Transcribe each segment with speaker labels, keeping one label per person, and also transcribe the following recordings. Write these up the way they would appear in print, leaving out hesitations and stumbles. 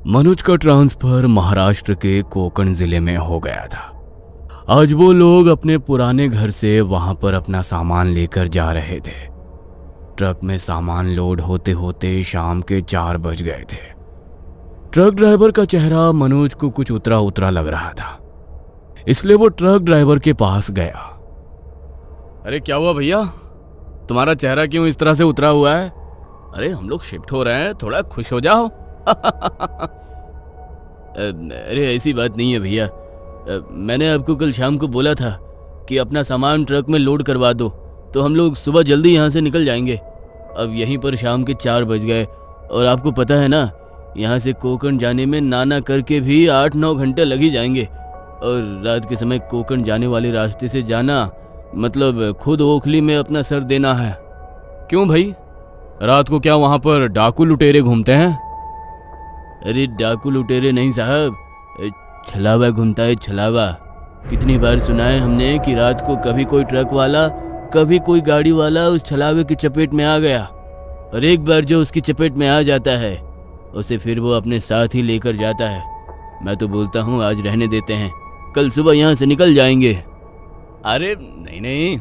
Speaker 1: मनोज का ट्रांसफर महाराष्ट्र के कोकण जिले में हो गया था। आज वो लोग अपने पुराने घर से वहां पर अपना सामान लेकर जा रहे थे। ट्रक में सामान लोड होते होते शाम के 4 बज गए थे। ट्रक ड्राइवर का चेहरा मनोज को कुछ उतरा उतरा लग रहा था, इसलिए वो ट्रक ड्राइवर के पास गया। अरे क्या हुआ भैया, तुम्हारा चेहरा क्यों इस तरह से उतरा हुआ है? अरे हम लोग शिफ्ट हो रहे हैं, थोड़ा खुश हो जाओ। अरे ऐसी बात नहीं है भैया, मैंने आपको कल शाम को बोला था कि अपना सामान ट्रक में लोड करवा दो, तो हम लोग सुबह जल्दी यहाँ से निकल जाएंगे। अब यहीं पर शाम के 4 बज गए और आपको पता है ना, यहाँ से कोकण जाने में नाना करके भी 8-9 घंटे लग ही जाएंगे। और रात के समय कोकण जाने वाले रास्ते से जाना मतलब खुद ओखली में अपना सर देना है। क्यों भाई, रात को क्या वहाँ पर डाकू लुटेरे घूमते हैं? अरे डाकू लुटेरे नहीं साहब, छलावा घूमता है, छलावा। कितनी बार सुना है हमने कि रात को कभी कोई ट्रक वाला, कभी कोई गाड़ी वाला उस छलावे की चपेट में आ गया, और एक बार जो उसकी चपेट में आ जाता है उसे फिर वो अपने साथ ही लेकर जाता है। मैं तो बोलता हूँ आज रहने देते हैं, कल सुबह यहाँ से निकल जाएंगे। अरे नहीं नहीं,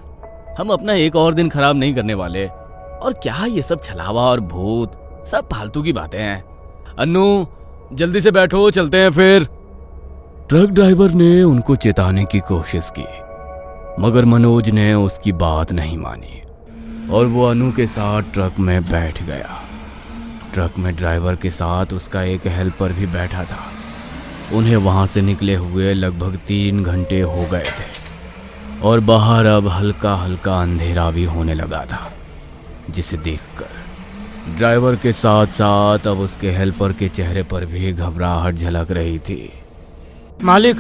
Speaker 1: हम अपना एक और दिन खराब नहीं करने वाले। और क्या ये सब छलावा और भूत, सब फालतू की बातें हैं। अन्नू जल्दी से बैठो, चलते हैं फिर। ट्रक ड्राइवर ने उनको चेताने की कोशिश की, मगर मनोज ने उसकी बात नहीं मानी और वो अनु के साथ ट्रक में बैठ गया। ट्रक में ड्राइवर के साथ उसका एक हेल्पर भी बैठा था। उन्हें वहां से निकले हुए लगभग 3 घंटे हो गए थे और बाहर अब हल्का हल्का अंधेरा भी होने लगा था, जिसे देखकर ड्राइवर के साथ साथ अब उसके हेल्पर के चेहरे पर भी घबराहट झलक रही थी।
Speaker 2: मालिक,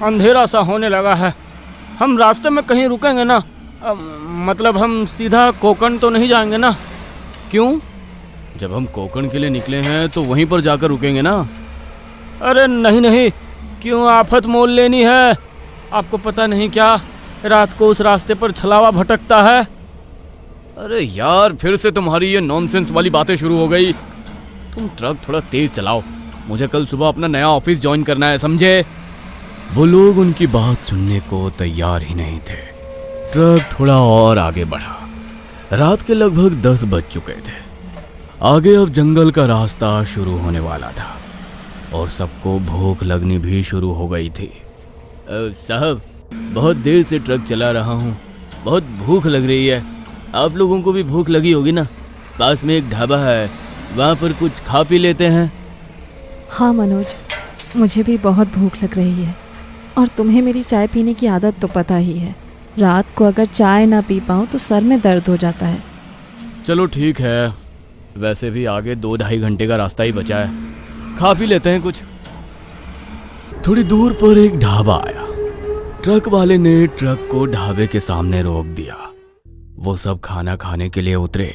Speaker 2: अंधेरा सा होने लगा है, हम रास्ते में कहीं रुकेंगे ना? मतलब हम सीधा कोकण तो नहीं जाएंगे ना?
Speaker 1: क्यों? जब हम कोकण के लिए निकले हैं तो वहीं पर जाकर रुकेंगे ना।
Speaker 2: अरे नहीं नहीं, क्यों आफत मोल लेनी है? आपको पता नहीं क्या, रात को उस रास्ते पर छलावा भटकता है।
Speaker 1: अरे यार, फिर से तुम्हारी ये नॉनसेंस वाली बातें शुरू हो गई। तुम ट्रक थोड़ा तेज चलाओ, मुझे कल सुबह अपना नया ऑफिस ज्वाइन करना है, समझे? वो लोग उनकी बात सुनने को तैयार ही नहीं थे। ट्रक थोड़ा और आगे बढ़ा। रात के लगभग 10 बज चुके थे। आगे अब जंगल का रास्ता शुरू होने वाला था और सबको भूख लगनी भी शुरू हो गई थी। साहब, बहुत देर से ट्रक चला रहा हूँ, बहुत भूख लग रही है। आप लोगों को भी भूख लगी होगी ना? पास में एक ढाबा है, वहाँ पर कुछ खा पी लेते हैं।
Speaker 3: हाँ मनोज, मुझे भी बहुत भूख लग रही है और तुम्हें मेरी चाय पीने की आदत तो पता ही है। रात को अगर चाय ना पी पाऊँ तो सर में दर्द हो जाता है।
Speaker 1: चलो ठीक है, वैसे भी आगे 2-2.5 घंटे का रास्ता ही बचा है, खा पी लेते हैं कुछ। थोड़ी दूर पर एक ढाबा आया। ट्रक वाले ने ट्रक को ढाबे के सामने रोक दिया। वो सब खाना खाने के लिए उतरे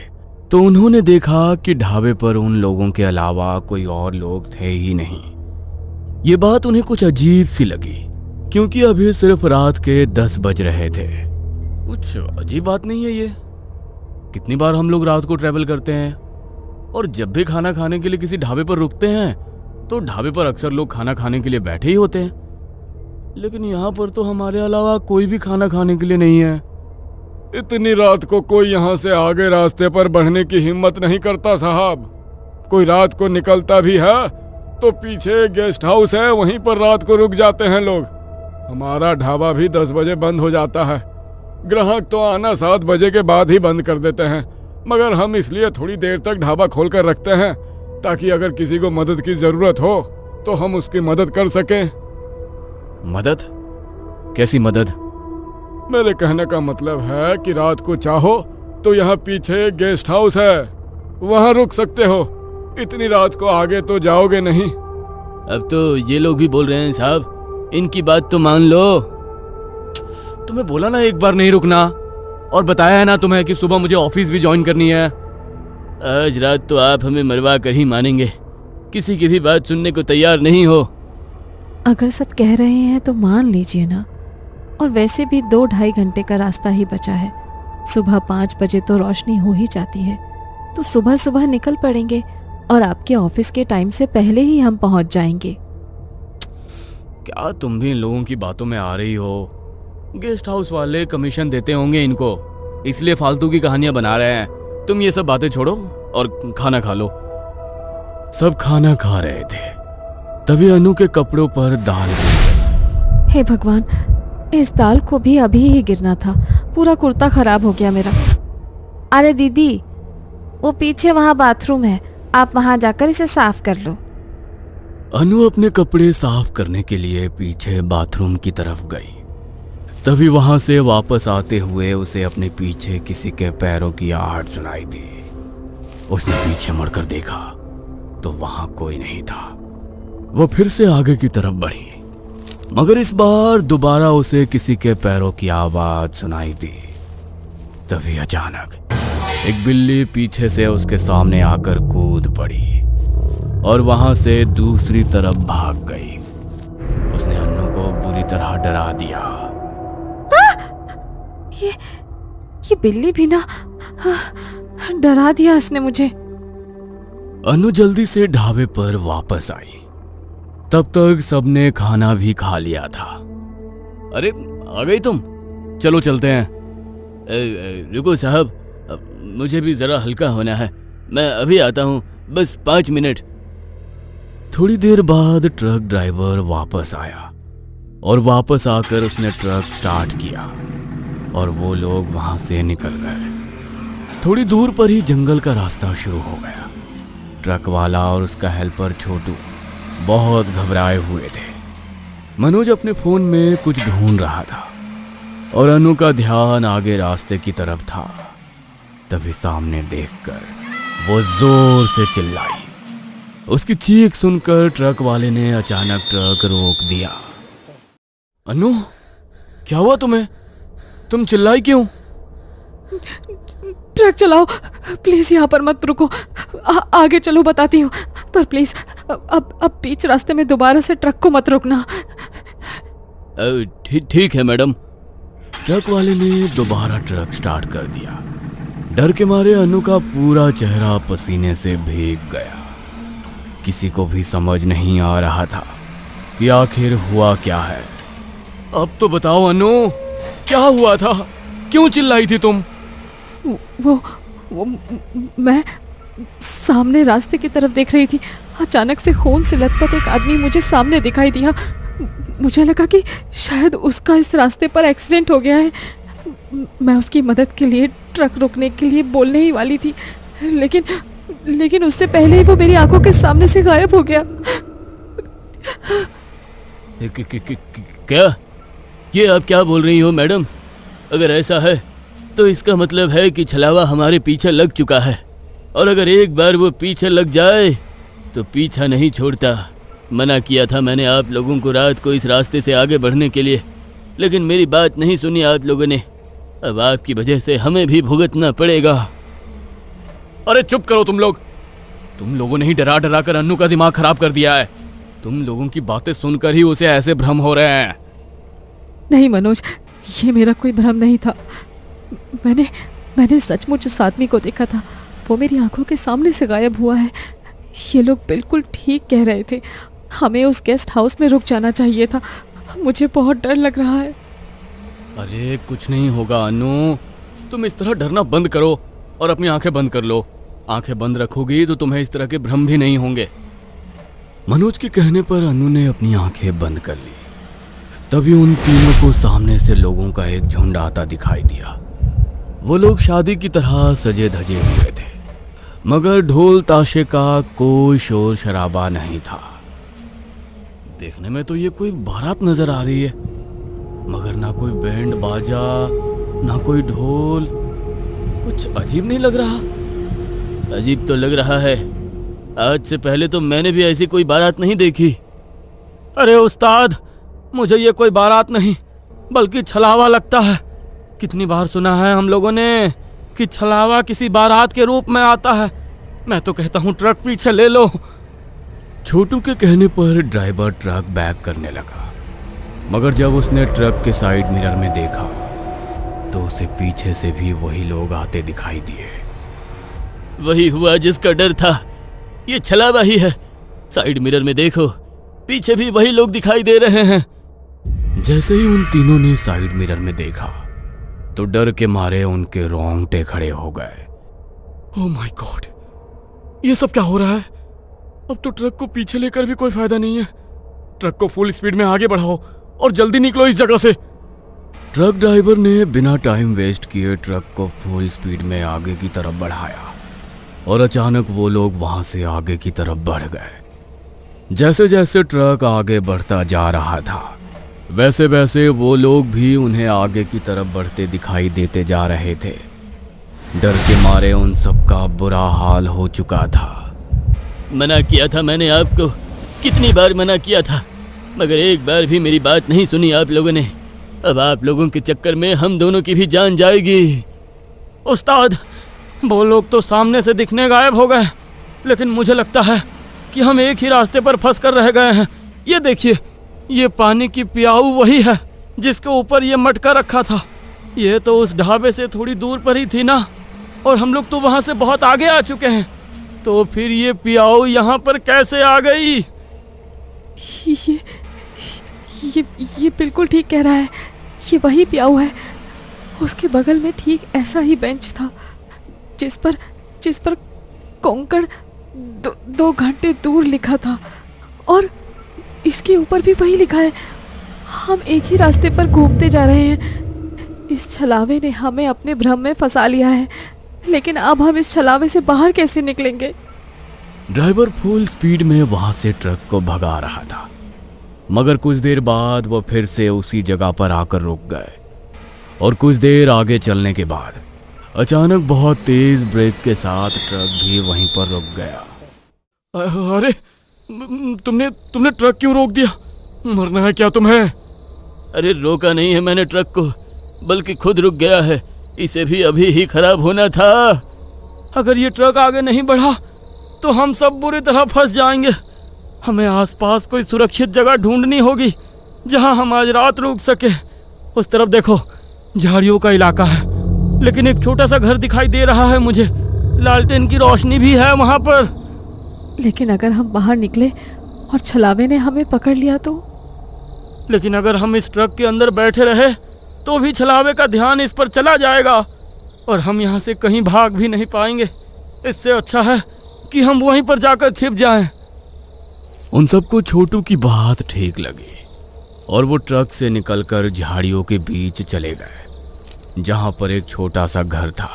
Speaker 1: तो उन्होंने देखा कि ढाबे पर उन लोगों के अलावा कोई और लोग थे ही नहीं। ये बात उन्हें कुछ अजीब सी लगी, क्योंकि अभी सिर्फ रात के 10 बज रहे थे। कुछ अजीब बात नहीं है ये। कितनी बार हम लोग रात को ट्रैवल करते हैं और जब भी खाना खाने के लिए किसी ढाबे पर रुकते हैं तो ढाबे पर अक्सर लोग खाना खाने के लिए बैठे ही होते हैं, लेकिन यहाँ पर तो हमारे अलावा कोई भी खाना खाने के लिए नहीं है।
Speaker 4: इतनी रात को कोई यहाँ से आगे रास्ते पर बढ़ने की हिम्मत नहीं करता साहब। कोई रात को निकलता भी है तो पीछे गेस्ट हाउस है, वहीं पर रात को रुक जाते हैं लोग। हमारा ढाबा भी 10 बजे बंद हो जाता है। ग्राहक तो आना 7 बजे के बाद ही बंद कर देते हैं, मगर हम इसलिए थोड़ी देर तक ढाबा खोल कर रखते हैं ताकि अगर किसी को मदद की जरूरत हो तो हम उसकी मदद कर सकें।
Speaker 1: मदद? कैसी मदद?
Speaker 4: मेरे कहने का मतलब है कि रात को चाहो तो यहाँ पीछे गेस्ट हाउस है, वहाँ रुक सकते हो। इतनी रात को आगे तो जाओगे नहीं।
Speaker 1: अब तो ये लोग भी बोल रहे हैं साहब, इनकी बात तो मान लो। तुम्हें बोला ना एक बार नहीं रुकना, और बताया है ना तुम्हें कि सुबह मुझे ऑफिस भी ज्वाइन करनी है। आज रात तो आप हमें मरवा कर ही मानेंगे, किसी की भी बात सुनने को तैयार नहीं हो।
Speaker 3: अगर सब कह रहे हैं तो मान लीजिए ना, और वैसे भी 2-2.5 घंटे का रास्ता ही बचा है। सुबह 5 बजे तो रोशनी हो ही जाती है, तो सुबह सुबह निकल पड़ेंगे और आपके ऑफिस के टाइम से पहले ही हम पहुंच जाएंगे।
Speaker 1: क्या तुम भी इन लोगों की बातों में आ रही हो? गेस्ट हाउस वाले कमीशन देते होंगे इनको, इसलिए फालतू की कहानियां बना रहे हैं। तुम ये सब बातें छोड़ो और खाना खा लो। सब खाना खा रहे थे, तभी अनु के कपड़ों पर दाल गिरी।
Speaker 3: हे भगवान, इस दाल को भी अभी ही गिरना था, पूरा कुर्ता खराब हो गया मेरा। अरे दीदी, वो पीछे वहाँ बाथरूम है, आप वहाँ जाकर इसे साफ कर लो।
Speaker 1: अनु अपने कपड़े साफ करने के लिए पीछे बाथरूम की तरफ गई। तभी वहां से वापस आते हुए उसे अपने पीछे किसी के पैरों की आहट सुनाई दी। उसने पीछे मुड़कर देखा तो वहां कोई नहीं था। वो फिर से आगे की तरफ बढ़ी, मगर इस बार दोबारा उसे किसी के पैरों की आवाज सुनाई दी। तभी अचानक एक बिल्ली पीछे से उसके सामने आकर कूद पड़ी और वहां से दूसरी तरफ भाग गई। उसने अन्नू को बुरी तरह डरा दिया।
Speaker 3: ये बिल्ली भी ना डरा दिया इसने मुझे।
Speaker 1: अनु जल्दी से ढाबे पर वापस आई। तब तक सबने खाना भी खा लिया था। अरे आ गई तुम, चलो चलते हैं। रुको साहब, मुझे भी जरा हल्का होना है, मैं अभी आता हूँ, बस 5 मिनट। थोड़ी देर बाद ट्रक ड्राइवर वापस आया और वापस आकर उसने ट्रक स्टार्ट किया और वो लोग वहां से निकल गए। थोड़ी दूर पर ही जंगल का रास्ता शुरू हो गया। ट्रक वाला और उसका हेल्पर छोटू बहुत घबराए हुए थे। मनोज अपने फोन में कुछ ढूंढ रहा था और अनु का ध्यान आगे रास्ते की तरफ था। तभी सामने देखकर वो जोर से चिल्लाई। उसकी चीख सुनकर ट्रक वाले ने अचानक ट्रक रोक दिया। अनु, क्या हुआ तुम्हें? तुम चिल्लाई क्यों?
Speaker 3: ट्रक चलाओ प्लीज, यहाँ पर मत रुको, आगे चलो बताती हूँ, पर प्लीज अब बीच रास्ते में दोबारा से ट्रक को मत रोकना।
Speaker 1: ठीक है मैडम। ट्रक वाले ने दोबारा ट्रक स्टार्ट कर दिया। डर के मारे अनु का पूरा चेहरा पसीने से भीग गया। किसी को भी समझ नहीं आ रहा था कि आखिर हुआ क्या है। अब तो बताओ अनु, क्या हुआ था? क्यों चिल्लाई थी तुम?
Speaker 3: वो मैं सामने रास्ते की तरफ देख रही थी। अचानक से खून से लथपथ एक आदमी मुझे सामने दिखाई दिया। मुझे लगा कि शायद उसका इस रास्ते पर एक्सीडेंट हो गया है। मैं उसकी मदद के लिए ट्रक रोकने के लिए बोलने ही वाली थी, लेकिन उससे पहले ही वो मेरी आंखों के सामने से गायब हो गया।
Speaker 1: क्या? ये आप क्या बोल रही हो मैडम? अगर ऐसा है तो इसका मतलब है कि छलावा हमारे पीछे लग चुका है, और अगर एक बार वो पीछे लग जाए तो पीछा नहीं छोड़ता। मना किया था मैंने आप लोगों को रात को इस रास्ते से आगे बढ़ने के लिए, लेकिन मेरी बात नहीं सुनी आप लोगों ने। अब आपकी वजह से हमें भी भुगतना पड़ेगा। अरे चुप करो तुम लोग। तुम लोगों ने ही डरा डरा कर अन्नू का दिमाग खराब कर दिया है। तुम लोगों की बातें सुनकर ही उसे ऐसे भ्रम हो रहे हैं।
Speaker 3: नहीं मनोज, ये मेरा कोई भ्रम नहीं था। मैंने सचमुच उस आदमी को देखा था। वो मेरी आंखों के सामने से गायब हुआ है। ये लोग बिल्कुल ठीक कह रहे थे। हमें उस गेस्ट हाउस में रुक जाना चाहिए था। मुझे बहुत डर लग रहा है।
Speaker 1: अरे कुछ नहीं होगा अनु, तुम इस तरह डरना बंद करो और अपनी आंखें बंद कर लो। आंखें बंद रखोगी तो तुम्हें इस तरह के भ्रम भी नहीं होंगे। मनोज के कहने पर अनु ने अपनी आंखें बंद कर ली। तभी उन तीनों को सामने से लोगों का एक झुंड आता दिखाई दिया। वो लोग शादी की तरह सजे धजे हुए थे, मगर ढोल ताशे का कोई शोर शराबा नहीं था। देखने में तो ये कोई बारात नजर आ रही है, मगर ना कोई बैंड बाजा ना कोई ढोल। कुछ अजीब नहीं लग रहा? अजीब तो लग रहा है। आज से पहले तो मैंने भी ऐसी कोई बारात नहीं देखी।
Speaker 2: अरे उस्ताद, मुझे ये कोई बारात नहीं बल्कि छलावा लगता है। कितनी बार सुना है हम लोगों ने कि छलावा किसी बारात के रूप में आता है। मैं तो कहता हूँ ट्रक पीछे ले लो।
Speaker 1: छोटू के कहने पर ड्राइवर ट्रक बैक करने लगा, मगर जब उसने ट्रक के साइड मिरर में देखा तो उसे पीछे से भी वही लोग आते दिखाई दिए। वही हुआ जिसका डर था। ये छलावा ही है। साइड मिरर में देखो, पीछे भी वही लोग दिखाई दे रहे हैं। जैसे ही उन तीनों ने साइड मिरर में देखा तो डर के मारे उनके रोंगटे खड़े हो गए।
Speaker 2: ओह माय गॉड, ये सब क्या हो रहा है? अब तो ट्रक को पीछे लेकर भी कोई फायदा नहीं है। ट्रक को फुल स्पीड में आगे बढ़ाओ और जल्दी निकलो इस जगह से।
Speaker 1: ट्रक ड्राइवर ने बिना टाइम वेस्ट किए ट्रक को फुल स्पीड में आगे की तरफ बढ़ाया और अचानक वो लोग वहां से आगे की तरफ बढ़ गए। जैसे जैसे ट्रक आगे बढ़ता जा रहा था वैसे वैसे वो लोग भी उन्हें आगे की तरफ बढ़ते दिखाई देते जा रहे थे। डर के मारे उन सबका बुरा हाल हो चुका था। मना किया था मैंने आपको, कितनी बार मना किया था, मगर एक बार भी मेरी बात नहीं सुनी आप लोगों ने। अब आप लोगों के चक्कर में हम दोनों की भी जान जाएगी।
Speaker 2: उस्ताद, वो लोग तो सामने से दिखने गायब हो गए, लेकिन मुझे लगता है कि हम एक ही रास्ते पर फंस कर रह गए हैं। ये देखिए, ये पानी की प्याऊ वही है जिसके ऊपर ये मटका रखा था। ये तो उस ढाबे से थोड़ी दूर पर ही थी ना, और हम लोग तो वहां से बहुत आगे आ चुके हैं। तो फिर ये प्याऊ यहाँ पर कैसे आ गई?
Speaker 3: ये बिल्कुल ठीक कह रहा है। ये वही प्याऊ है। उसके बगल में ठीक ऐसा ही बेंच था जिस पर कोंकण 2 घंटे दूर लिखा था, और इसके ऊपर भी वही लिखा है। हम एक ही रास्ते पर घूमते जा रहे हैं। इस छलावे ने हमें अपने भ्रम में फंसा लिया है, लेकिन अब हम इस छलावे से बाहर कैसे निकलेंगे?
Speaker 1: ड्राइवर फुल स्पीड में वहां से ट्रक को भगा रहा था, मगर कुछ देर बाद वो फिर से उसी जगह पर आकर रुक गए और कुछ देर आगे चलने के बाद अचानक बहुत तेज ब्रेक के साथ ट्रक भी वहीं पर रुक गया।
Speaker 2: अरे तुमने ट्रक क्यों रोक दिया? मरना है क्या तुम्हें?
Speaker 1: अरे रोका नहीं है मैंने ट्रक को, बल्कि खुद रुक गया है। इसे भी अभी ही खराब होना था।
Speaker 2: अगर ये ट्रक आगे नहीं बढ़ा तो हम सब बुरी तरह फंस जाएंगे। हमें आसपास कोई सुरक्षित जगह ढूंढनी होगी जहां हम आज रात रुक सके। उस तरफ देखो, झाड़ियों का इलाका है, लेकिन एक छोटा सा घर दिखाई दे रहा है मुझे। लालटेन की रोशनी भी है वहां पर।
Speaker 3: लेकिन अगर हम बाहर निकले और छलावे ने हमें पकड़ लिया तो?
Speaker 2: लेकिन अगर हम इस ट्रक के अंदर बैठे रहे तो भी छलावे का ध्यान इस पर चला जाएगा और हम यहाँ से कहीं भाग भी नहीं पाएंगे। इससे अच्छा है कि हम वहीं पर जाकर छिप जाएं।
Speaker 1: उन सबको छोटू की बात ठीक लगी और वो ट्रक से निकलकर झाड़ियों के बीच चले गए जहां पर एक छोटा सा घर था।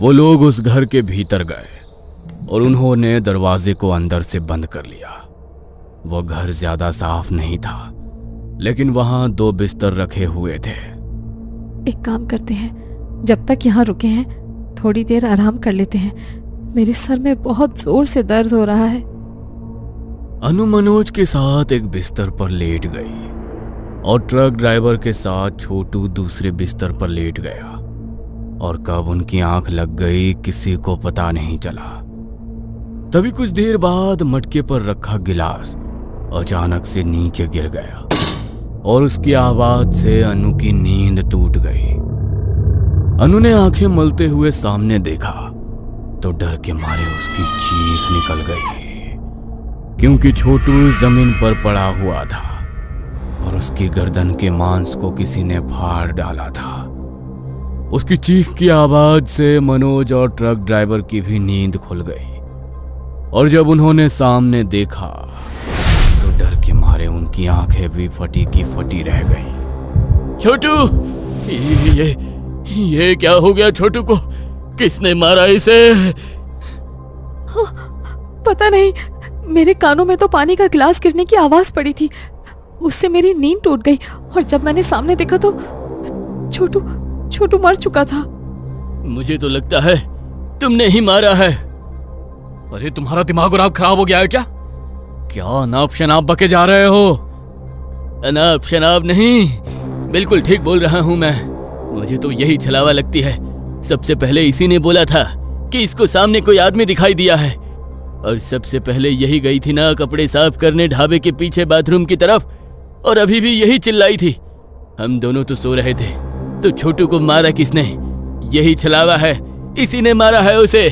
Speaker 1: वो लोग उस घर के भीतर गए और उन्होंने दरवाजे को अंदर से बंद कर लिया। वो घर ज्यादा साफ नहीं था, लेकिन वहां 2 बिस्तर रखे हुए थे।
Speaker 3: एक काम करते हैं, जब तक यहाँ रुके हैं थोड़ी देर आराम कर लेते हैं। मेरे सर में बहुत जोर से दर्द हो रहा है।
Speaker 1: अनु मनोज के साथ एक बिस्तर पर लेट गई और ट्रक ड्राइवर के साथ छोटू दूसरे बिस्तर पर लेट गया, और कब उनकी आंख लग गई किसी को पता नहीं चला। तभी कुछ देर बाद मटके पर रखा गिलास अचानक से नीचे गिर गया और उसकी आवाज से अनु की नींद टूट गई। अनु ने आंखें मलते हुए सामने देखा तो डर के मारे उसकी चीख निकल गई, क्योंकि छोटू जमीन पर पड़ा हुआ था और उसकी गर्दन के मांस को किसी ने फाड़ डाला था। उसकी चीख की आवाज से मनोज और ट्रक ड्राइवर की भी नींद खुल गई, और जब उन्होंने सामने देखा तो डर के मारे उनकी आंखें भी फटी की फटी रह गईं। छोटू, ये क्या हो गया? छोटू को किसने मारा इसे?
Speaker 3: पता नहीं, मेरे कानों में तो पानी का गिलास गिरने की आवाज पड़ी थी। उससे मेरी नींद टूट गई और जब मैंने सामने देखा तो छोटू मर चुका था।
Speaker 1: मुझे तो लगता है तुमने ही मारा है।
Speaker 2: अरे तुम्हारा दिमाग और आप खराब हो गया है क्या? क्या अनाप शनाप बके जा रहे हो?
Speaker 1: अनाप शनाप नहीं, बिल्कुल ठीक बोल रहा हूं मैं। मुझे तो यही छलावा लगती है। सबसे पहले इसी ने बोला था कि इसको सामने कोई आदमी दिखाई दिया है, और सबसे पहले यही गई थी ना कपड़े साफ करने ढाबे के पीछे बाथरूम की तरफ, और अभी भी यही चिल्लाई थी। हम दोनों तो सो रहे थे, तो छोटू को मारा किसने? यही छलावा है, इसी ने मारा है उसे।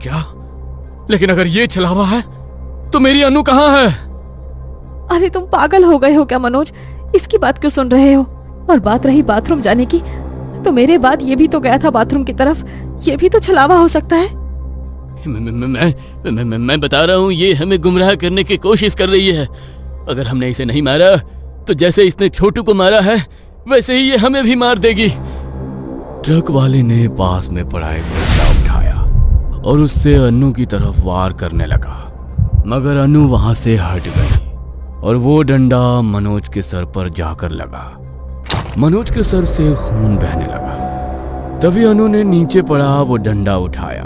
Speaker 2: क्या? लेकिन अगर ये छलावा है तो मेरी अनु कहाँ है?
Speaker 3: अरे तुम पागल हो गए हो क्या मनोज? इसकी बात क्यों सुन रहे हो? और बात रही बाथरूम जाने की, तो मेरे बाद ये भी तो गया था बाथरूम की तरफ। ये भी तो छलावा हो सकता है।
Speaker 1: मैं बता रहा हूँ, ये हमें गुमराह करने की कोशिश कर रही है। अगर हमने इसे नहीं मारा तो जैसे इसने छोटू को मारा है वैसे ही ये हमें भी मार देगी।
Speaker 2: ट्रक वाले ने पास में पड़ा एक डंडा उठाया और उससे अनु की तरफ वार करने लगा, मगर अनु वहां से हट गई और वो डंडा मनोज के सर पर जाकर लगा। मनोज के सर से खून बहने लगा। तभी अनु ने नीचे पड़ा वो डंडा उठाया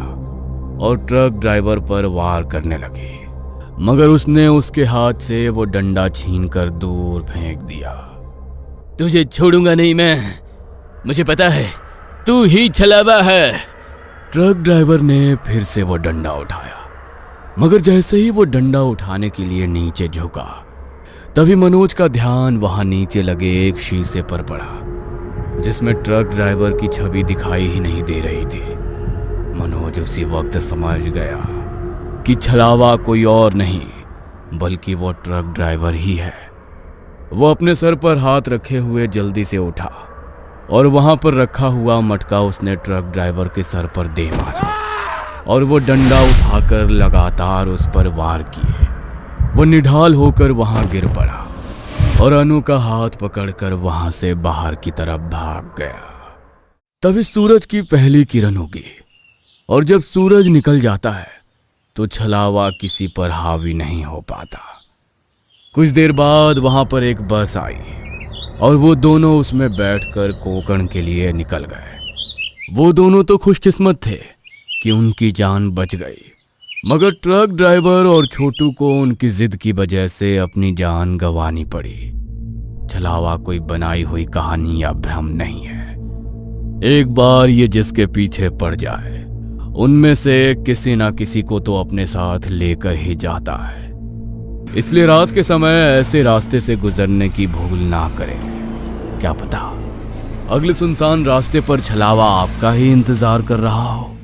Speaker 2: और ट्रक ड्राइवर पर वार करने लगी, मगर उसने उसके हाथ से वो डंडा छीनकर दूर फेंक दिया।
Speaker 1: तुझे छोड़ूंगा नहीं मैं, मुझे पता है तू ही छलावा है।
Speaker 2: ट्रक ड्राइवर ने फिर से वो डंडा उठाया, मगर जैसे ही वो डंडा उठाने के लिए नीचे झुका, तभी मनोज का ध्यान वहां नीचे लगे एक शीशे पर पड़ा जिसमें ट्रक ड्राइवर की छवि दिखाई ही नहीं दे रही थी। मनोज उसी वक्त समझ गया कि छलावा कोई और नहीं बल्कि वो ट्रक ड्राइवर ही है। वो अपने सर पर हाथ रखे हुए जल्दी से उठा और वहां पर रखा हुआ मटका उसने ट्रक ड्राइवर के सर पर दे मारा और वो डंडा उठाकर लगातार उस पर वार किए। वो निढाल होकर वहां गिर पड़ा और अनु का हाथ पकड़कर वहां से बाहर की तरफ भाग गया। तभी सूरज की पहली किरण उगी और जब सूरज निकल जाता है तो छलावा किसी पर हावी नहीं हो पाता। कुछ देर बाद वहां पर एक बस आई और वो दोनों उसमें बैठकर कोकण के लिए निकल गए। वो दोनों तो खुशकिस्मत थे कि उनकी जान बच गई, मगर ट्रक ड्राइवर और छोटू को उनकी जिद की वजह से अपनी जान गंवानी पड़ी। छलावा कोई बनाई हुई कहानी या भ्रम नहीं है। एक बार ये जिसके पीछे पड़ जाए उनमें से किसी ना किसी को तो अपने साथ लेकर ही जाता है। इसलिए रात के समय ऐसे रास्ते से गुजरने की भूल ना करें। क्या पता अगले सुनसान रास्ते पर छलावा आपका ही इंतजार कर रहा हो।